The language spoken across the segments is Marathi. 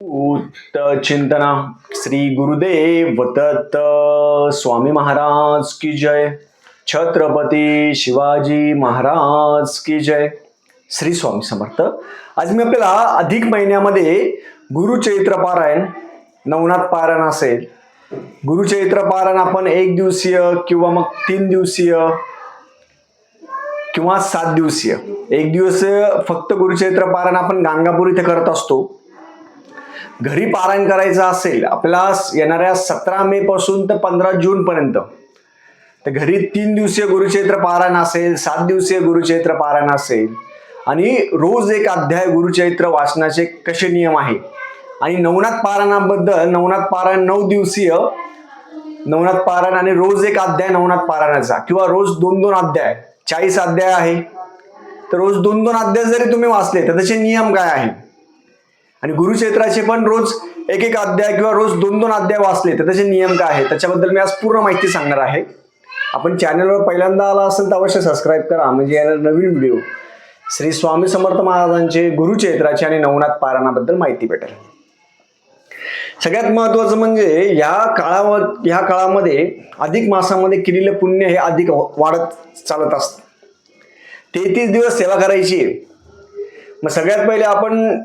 चिंतना श्री गुरुदेव दत्त स्वामी महाराज की जय. छत्रपती शिवाजी महाराज की जय. श्री स्वामी समर्थ. आज मी आपल्याला अधिक महिन्यामध्ये गुरुचैत्र पारायण, नवनाथ पारायण असेल. गुरुचैत्र पारायण आपण 1 दिवसीय किंवा मग 3 दिवसीय किंवा 7 दिवसीय. 1 दिवस फक्त गुरुचैत्र पारायण आपण गाणगापूर इथे करत असतो. घरी पारायण करायचं असेल आपल्याला येणाऱ्या 17 मे पासून तर 15 जून पर्यंत, तर घरी 3 दिवसीय गुरुचैत्र पारायण असेल, 7 दिवसीय गुरुचैत्र पारायण असेल आणि रोज एक अध्याय गुरुचैत्र वाचनाचे कसे नियम आहे आणि नवनाथ पारायणाबद्दल, नवनाथ पारायण 9 दिवसीय नवनाथ पारायण आणि रोज एक अध्याय नवनाथ पारायणाचा किंवा रोज 2-2 अध्याय, 40 अध्याय आहे तर रोज 2-2 अध्याय जरी तुम्ही वाचले तर त्याचे नियम काय आहे आणि गुरुचैत्राचे पण रोज 1-1 अध्याय किंवा रोज 2-2 अध्याय वाचले तर त्याचे नियम काय आहे त्याच्याबद्दल मी आज पूर्ण माहिती सांगणार आहे. आपण चॅनलवर पहिल्यांदा आला असेल तर अवश्य सबस्क्राईब करा, म्हणजे येणारे नवीन व्हिडिओ श्री स्वामी समर्थ महाराजांचे गुरुचैत्राचे आणि नवनाथ पारायणाबद्दल माहिती भेटेल. सगळ्यात महत्त्वाचं म्हणजे या काळामध्ये अधिक मासामध्ये केलेलं पुण्य हे अधिक वाढत चालत असतं. 33 दिवस सेवा करायची आहे. मग सगळ्यात पहिले आपण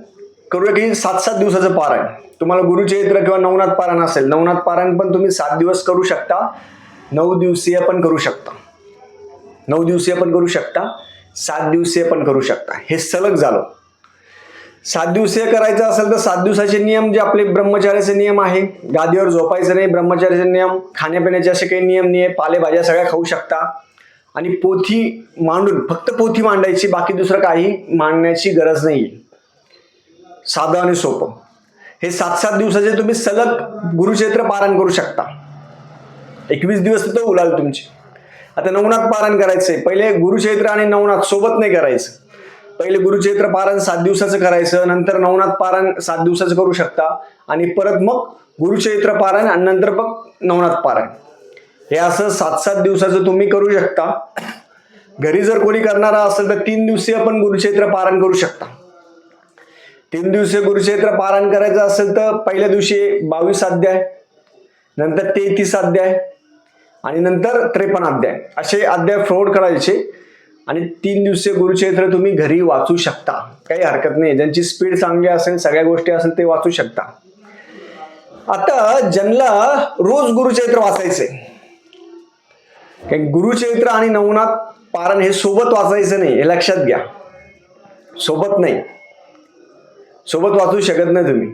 करूया की 7-7 दिवसाचं पारायण. तुम्हाला गुरुचैत्र किंवा नवनाथ पारायण असेल, नवनाथ पारायण पण तुम्ही 7 दिवस करू शकता, 9 दिवसीय पण करू शकता, 9 दिवसीय पण करू शकता, 7 दिवसीय पण करू शकता. हे सलग झालं. 7 दिवसीय करायचं असेल तर 7 दिवसाचे नियम जे आपले ब्रह्मचार्याचे नियम आहे, गादीवर झोपायचं नाही, ब्रह्मचार्याचे नियम, खाण्यापिण्याचे असे काही नियम नाही, पालेभाज्या सगळ्या खाऊ शकता आणि पोथी मांडून, फक्त पोथी मांडायची, बाकी दुसरं काही मांडण्याची गरज नाही. साधं आणि सोपं. हे 7-7 दिवसाचे तुम्ही सलग गुरुचैत्र पारायण करू शकता. 21 दिवस तर उलाल तुमची. आता नवनाथ पारायण करायचंय, पहिले गुरुचैत्र आणि नवनाथ सोबत नाही करायचं. पहिले गुरुचैत्र पारायण 7 दिवसाचं करायचं, नंतर नवनाथ पारायण 7 दिवसाचं करू शकता आणि परत मग गुरुचैत्र पारायण आणि नंतर मग नवनाथ पारायण. हे असं 7-7 दिवसाचं तुम्ही करू शकता. घरी जर कोणी करणारा असेल तर 3 दिवसीय पण गुरुचैत्र पारायण करू शकता. 3 दिवसीय गुरुचैत्र पारायण करायचं असेल तर पहिल्या दिवशी 22 अध्याय, नंतर 33 अध्याय आणि नंतर 53 अध्याय, असे अध्याय फ्लोट करायचे आणि 3 दिवसीय गुरुचैत्र तुम्ही घरी वाचू शकता. काही हरकत नाही. ज्यांची स्पीड चांगली असेल, सगळ्या गोष्टी असेल ते वाचू शकता. आता ज्यांना रोज गुरुचैत्र वाचायचंय, गुरुचैत्र आणि नवनाथ पारायण हे सोबत वाचायचं नाही, हे लक्षात घ्या. सोबत नाही, सोबत वाचू शकत नाही तुम्ही.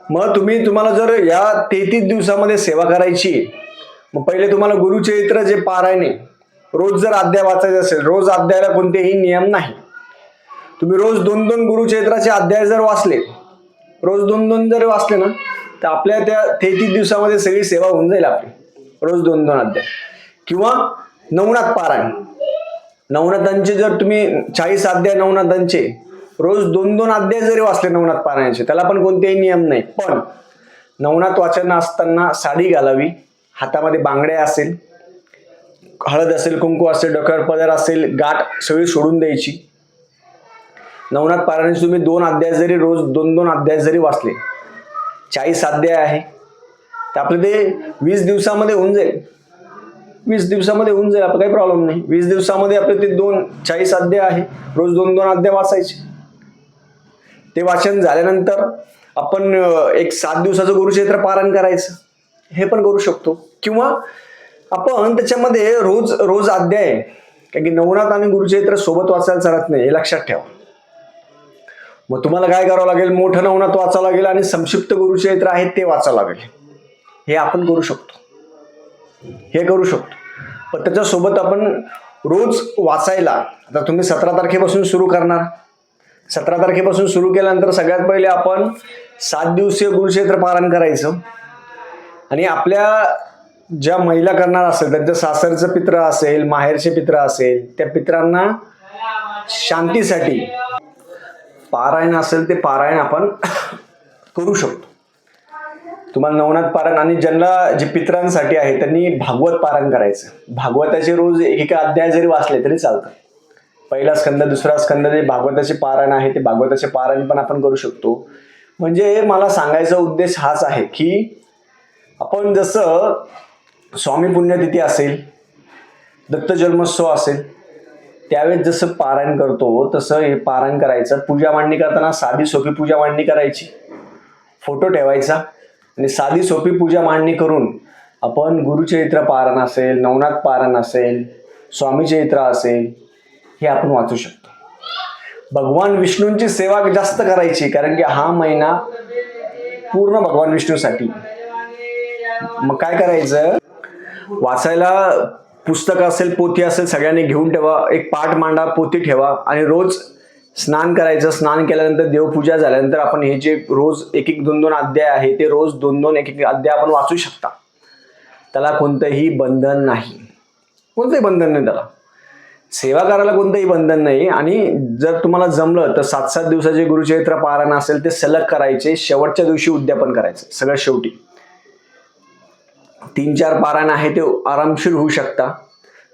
मग तुम्हाला जर या 33 दिवसामध्ये सेवा करायची, मग पहिले तुम्हाला गुरुचैत्र जे पारायण आहे, रोज जर अध्याय वाचायचे असेल, रोज अध्यायाला कोणतेही नियम नाही. तुम्ही रोज 2-2 गुरुचैत्राचे अध्याय जर वाचले, रोज 2-2 जर वाचले ना, तर आपल्या त्या 33 दिवसामध्ये सगळी सेवा होऊन जाईल आपली. रोज 2-2 अध्याय किंवा नवनाथ पारायण, नवनाथांचे जर तुम्ही 40 अध्याय नवनाथांचे रोज 2-2 अध्याय जरी वाचले नवनाथ पारायणाचे, त्याला पण कोणतेही नियम नाही. पण नवनाथ वाचन असताना साडी घालावी, हातामध्ये बांगड्या असेल, हळद असेल, कुंकू असेल, डोक्यावर पदर असेल, गाठ सगळी सोडून द्यायची. नवनाथ पारायणाचे तुम्ही 2 अध्याय जरी रोज 2-2 अध्याय जरी वाचले, 40 अध्याय आहे तर आपले ते 20 दिवसामध्ये होऊन जाईल. 20 दिवसामध्ये होऊन जाईल, आपलं काही प्रॉब्लेम नाही. 20 दिवसामध्ये आपले ते 40 अध्याय आहे, रोज 2-2 अध्याय वाचायचे. ते वाचन झाल्यानंतर आपण एक 7 दिवसाचं गुरुचैत्र पारायण करायचं, हे पण करू शकतो. किंवा आपण त्याच्यामध्ये रोज अध्याय, कारण की नवनाथ आणि गुरुचैत्र सोबत वाचायला चालत नाही, हे लक्षात ठेवा. मग तुम्हाला काय करावं लागेल, मोठं नवनाथ वाचावं लागेल आणि संक्षिप्त गुरुचैत्र आहे ते वाचावं लागेल. हे आपण करू शकतो, हे करू शकतो. पण त्याच्यासोबत आपण रोज वाचायला, आता तुम्ही 17 तारखेपासून सुरू करणार, 17 तारखेपासून सुरू केल्यानंतर सगळ्यात पहिले आपण 7 दिवसीय गुरुचैत्र पारायण करायचं आणि आपल्या ज्या महिला करणार असेल, त्यांच्या सासरचं पित्र असेल, माहेरचे पित्र असेल, त्या पित्रांना शांतीसाठी पारायण असेल ते पारायण आपण करू शकतो. तुम्हाला नवनाथ पारायण आणि ज्यांना जे पित्रांसाठी आहे त्यांनी भागवत पारायण करायचं. भागवताचे रोज 1 अध्याय जरी वाचले तरी चालतं. पहिला स्कंद, दुसरा स्कंद जे भागवताचे पारायण आहे ते भागवताचे पारायण पण आपण करू शकतो. म्हणजे मला सांगायचा उद्देश हाच आहे की आपण जसं स्वामी पुण्यतिथी असेल, दत्त जन्मोत्सव असेल, त्यावेळेस जसं पारायण करतो तसं हे पारायण करायचं. पूजा मांडणी करताना साधी सोपी पूजा मांडणी करायची, फोटो ठेवायचा आणि साधी सोपी पूजा मांडणी करून आपण गुरुचरित्र पारायण असेल, नवनाथ पारायण असेल, स्वामी चरित्र असेल, हे आपण वाचू शकतो. भगवान विष्णूंची सेवा जास्त करायची, कारण की हा महिना पूर्ण भगवान विष्णूसाठी. मग काय करायचं, वाचायला पुस्तक असेल, पोथी असेल, सगळ्यांनी घेऊन ठेवा. एक पाठ मांडा, पोथी ठेवा आणि रोज स्नान करायचं. स्नान केल्यानंतर देवपूजा झाल्यानंतर आपण हे जे रोज एक एक 2-2 अध्याय आहे ते रोज 2-2 एक अध्याय आपण वाचू शकता. त्याला कोणतंही बंधन नाही, कोणतंही बंधन नाही त्याला. सेवा करायला कोणतंही बंधन नाही. आणि जर तुम्हाला जमलं तर 7-7 दिवसाचे गुरुचरित्र पारायण असेल ते सलग करायचे. शेवटच्या दिवशी उद्यापन करायचं, सगळ्यात शेवटी. 3-4 पारायण आहे ते आरामशीर होऊ शकता.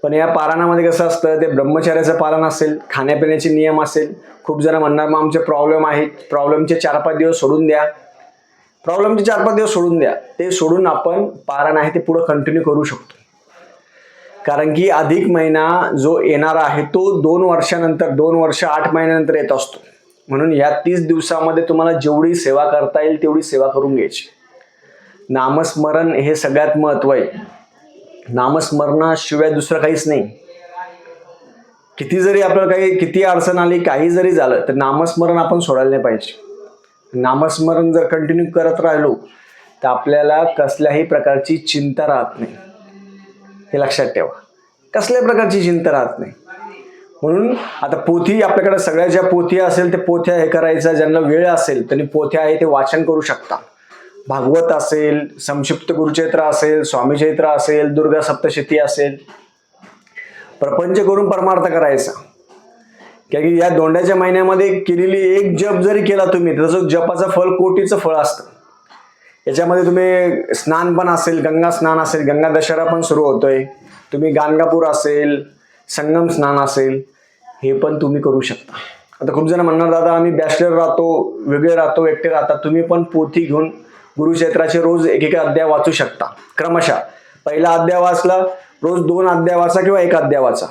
पण या पारायणामध्ये कसं असतं, ते ब्रह्मचर्याचं पालन असेल, खाण्यापिण्याचे नियम असेल. खूप जण म्हणणार मग आमचे प्रॉब्लेम आहेत, प्रॉब्लेमचे 4-5 दिवस सोडून द्या. प्रॉब्लेमचे 4-5 दिवस सोडून द्या, ते सोडून आपण पारायण आहे ते पुढे कंटिन्यू करू शकतो. कारण की अधिक महिना जो येणारा आहे तो 2 वर्षानंतर, 2 वर्ष 8 महिन्यानंतर येत असतो. म्हणून या 30 दिवसामध्ये तुम्हाला जेवढी सेवा करता येईल तेवढी सेवा करून घ्यायची. नामस्मरण हे सगळ्यात महत्व आहे. नामस्मरणाशिवाय दुसरं काहीच नाही. किती जरी आपल्याला किती अडचण आली, काही जरी झालं तर नामस्मरण आपण सोडायला नाही पाहिजे. नामस्मरण जर कंटिन्यू करत राहिलो तर आपल्याला कसल्याही प्रकारची चिंता राहत नाही. हे लक्षात ठेवा, कसल्या प्रकारची चिंता राहत नाही. म्हणून आता पोथी आपल्याकडे सगळ्या ज्या पोथी असेल ते पोथ्या हे करायचा. ज्यांना वेळ असेल त्यांनी पोथ्या आहे ते वाचन करू शकता. भागवत असेल, संक्षिप्त गुरुचरित्र असेल, स्वामी चरित्र असेल, दुर्गा सप्तशती असेल, प्रपंच करून परमार्थ करायचा. कारण की या दोंड्याच्या महिन्यामध्ये केलेली एक जप जरी केला तुम्ही, त्याचं जपाचं फळ कोटीचं फळ असतं. याच्यामध्ये तुम्ही स्नान पण असेल, गंगा स्नान असेल, गंगा दशहरा पण सुरू होतोय, तुम्ही गाणगापूर असेल, संगम स्नान असेल, हे पण तुम्ही करू शकता. आता खूप जण म्हणणार दादा आम्ही बॅचलर राहतो, वेगळे राहतो, एकटे राहतात. तुम्ही पण पोथी घेऊन गुरुचरित्राचे रोज एक अध्याय वाचू शकता. क्रमशः पहिला अध्याय वाचला, रोज 2 अध्याय वाचा किंवा 1 अध्याय वाचा.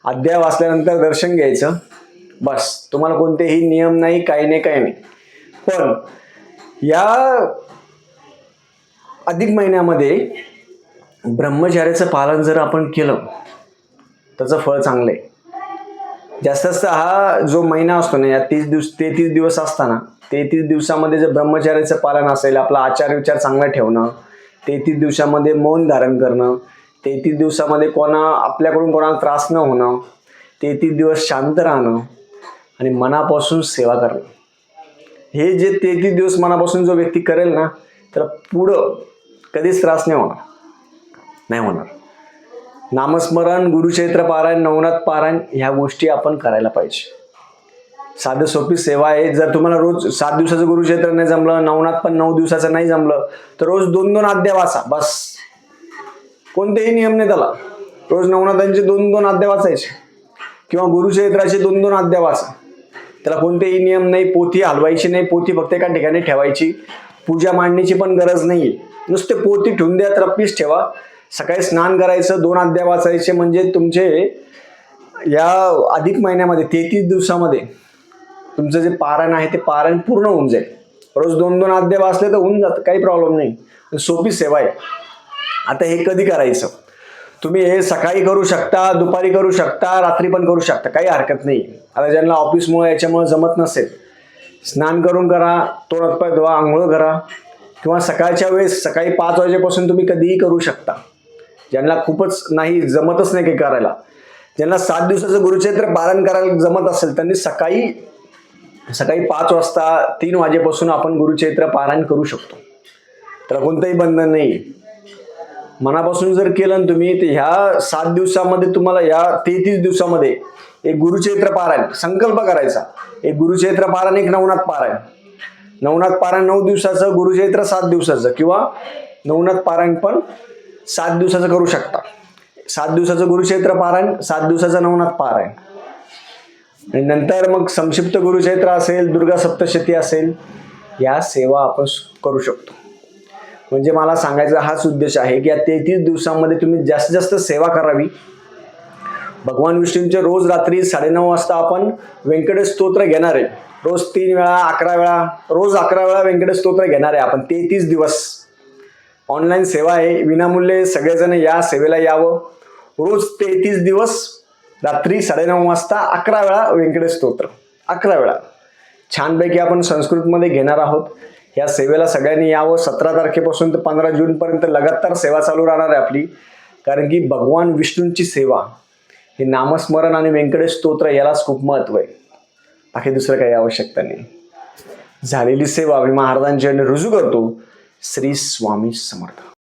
अध्याय वाचल्यानंतर दर्शन घ्यायचं, बस. तुम्हाला कोणतेही नियम नाही, काही नाही. पण या अधिक महिन्यामध्ये ब्रह्मचर्याचं पालन जर आपण केलं त्याचं फळ चांगलं आहे. जास्त हा जो महिना असतो ना, या 33 दिवस असताना 33 दिवसामध्ये जर ब्रह्मचर्याचं पालन असेल, आपला आचार विचार चांगला ठेवणं, 33 दिवसामध्ये मौन धारण करणं, 33 दिवसामध्ये आपल्याकडून कोणाला त्रास न होणं, 33 दिवस शांत राहणं आणि मनापासून सेवा करणं, हे जे 33 दिवस मनापासून जो व्यक्ती करेल ना, तर पुढं कधीच त्रास नाही होणार. नामस्मरण, गुरुचरित्र पारायण, नवनाथ पारायण ह्या गोष्टी आपण करायला पाहिजे. साधं सोपी सेवा आहे. जर तुम्हाला रोज 7 दिवसाचं गुरुचरित्र नाही जमलं, नवनाथ पण 9 दिवसाचं नाही जमलं, तर रोज 2-2 अध्याय वाचा, बस. कोणतेही नियम नाही त्याला. रोज नवनाथांचे 2-2 अध्याय वाचायचे किंवा गुरुचरित्राचे 2-2 अध्याय वाचा. त्याला कोणतेही नियम नाही. पोथी हलवायची नाही, पोथी फक्त एका ठिकाणी ठेवायची. पूजा मांडण्याची पण गरज नाहीये. नुसते पोथी ठेवून द्या, रप्पीच ठेवा. सकाळी स्नान करायचं, 2 अध्याय वाचायचे, म्हणजे तुमचे या अधिक महिन्यामध्ये 33 दिवसामध्ये तुमचं जे पारायण आहे ते पारायण पूर्ण होऊन जाईल. रोज 2-2 अध्याय वाचले तर होऊन जातं, काही प्रॉब्लेम नाही. सोपी सेवा आहे. आता हे कधी करायचं, तुम्ही हे सकाळी करू शकता, दुपारी करू शकता, रात्री पण करू शकता, काही हरकत नाही. आता ज्यांना ऑफिसमुळे याच्यामुळे जमत नसेल, स्नान करून करा, तोंड हातपाय धुवा, आंघोळ करा, किंवा सकाळच्या वेळेस सकाळी 5 वाजेपासून तुम्ही कधीही करू शकता. ज्यांना खूपच नाही जमतच नाही काही करायला, ज्यांना 7 दिवसाचं गुरुचरित्र पारायण करायला जमत असेल, त्यांनी सकाळी 5 वाजता 3 वाजेपासून आपण गुरुचरित्र पारायण करू शकतो. त्याला कोणतंही बंधन नाही. मनापासून जर केलं ना तुम्ही, तर ह्या 7 दिवसामध्ये तुम्हाला, या 33 दिवसामध्ये एक गुरुचरित्र पारायण संकल्प करायचा. एक गुरुचरित्र पारायण, एक नवनाथ पारायण. नवनाथ पारायण 9 दिवसाचं, गुरुचरित्र 7 दिवसाचं, किंवा नवनाथ पारायण पण 7 दिवसाचं करू शकता. 7 दिवसाचं गुरुचरित्र पारायण, 7 दिवसाचं नवनाथ पारायण. आणि नंतर मग संक्षिप्त गुरुचरित्र असेल, दुर्गा सप्तशती असेल, या सेवा आपण करू शकतो. म्हणजे मला सांगायचा हाच उद्देश आहे की या 33 दिवसांमध्ये तुम्ही जास्तीत जास्त सेवा करावी. भगवान विष्णूंचे रोज रात्री 9:30 वाजता आपण व्यंकटेश स्तोत्र घेणार आहे. रोज 3 वेळा 11 वेळा रोज 11 वेळा व्यंकटेश स्तोत्र घेणार आहे आपण 33 दिवस. ऑनलाईन सेवा आहे, विनामूल्य. सगळेजण या सेवेला यावं. रोज 33 दिवस रात्री 9:30 वाजता 11 वेळा व्यंकटेश स्तोत्र, 11 वेळा छानपैकी आपण संस्कृतमध्ये घेणार आहोत. या सेवेला सगळ्यांनी यावं. 17 तारखेपासून तर 15 जूनपर्यंत लगातार सेवा चालू राहणार आहे आपली. कारण की भगवान विष्णूंची सेवा हे नामस्मरण आणि व्यंकटेश स्तोत्र यालाच खूप महत्व आहे. बाकी दुसरं काही आवश्यकता नाही. झालेली सेवा मी महाराजांच्या रुजू करतो. श्री स्वामी समर्थ.